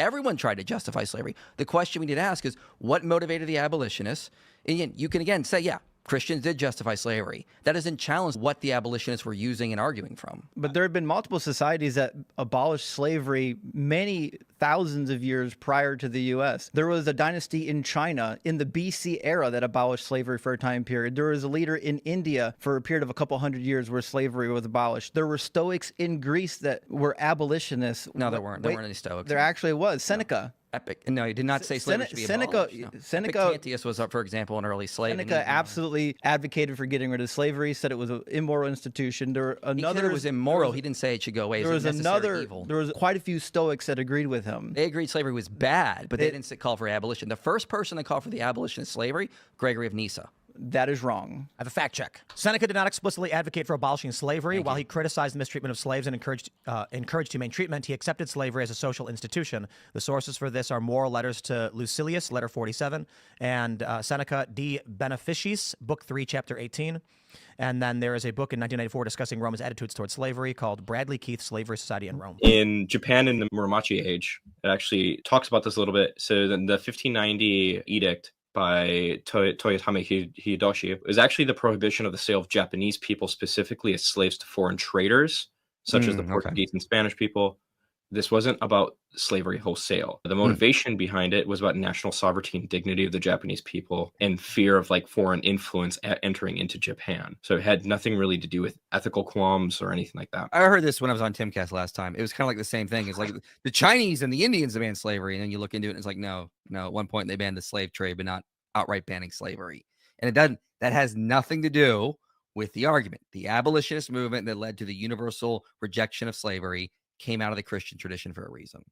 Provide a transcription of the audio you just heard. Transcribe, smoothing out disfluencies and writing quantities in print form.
Everyone tried to justify slavery. The question we need to ask is, what motivated the abolitionists? And you can again say, yeah, Christians did justify slavery. That doesn't challenge what the abolitionists were using and arguing from. But there had been multiple societies that abolished slavery many thousands of years prior to the U.S. There was a dynasty in China in the BC era that abolished slavery for a time period. There was a leader in India for a period of a couple hundred years where slavery was abolished. There were Stoics in Greece that were abolitionists. No, there weren't. There weren't any Stoics. There actually was. Seneca. Epic. No, he did not say slavery should be abolished. No. Seneca Epictetus was, for example, an early slave. Seneca absolutely advocated for getting rid of slavery, said it was an immoral institution. He said it was immoral. He didn't say it should go away. There was quite a few Stoics that agreed with him. They agreed slavery was bad, but they didn't call for abolition. The first person that called for the abolition of slavery, Gregory of Nyssa. That is wrong. I have a fact check. Seneca did not explicitly advocate for abolishing slavery. While he criticized the mistreatment of slaves and encouraged humane treatment, he accepted slavery as a social institution. The sources for this are Moral Letters to Lucilius, letter 47, and Seneca De Beneficiis, book 3, chapter 18. And then there is a book in 1994 discussing Rome's attitudes towards slavery called Bradley Keith's Slavery Society in Rome. In Japan in the Muromachi age, it actually talks about this a little bit. So the 1590 edict by Toyotomi Hideyoshi is actually the prohibition of the sale of Japanese people, specifically as slaves to foreign traders, such as the Portuguese and Spanish people. This wasn't about slavery wholesale. The motivation behind it was about national sovereignty and dignity of the Japanese people and fear of like foreign influence entering into Japan. So it had nothing really to do with ethical qualms or anything like that. I heard this when I was on Timcast last time. It was kind of like the same thing. It's like the Chinese and the Indians banned slavery. And then you look into it and it's like, no, at one point they banned the slave trade, but not outright banning slavery. And that has nothing to do with the argument. The abolitionist movement that led to the universal rejection of slavery came out of the Christian tradition for a reason.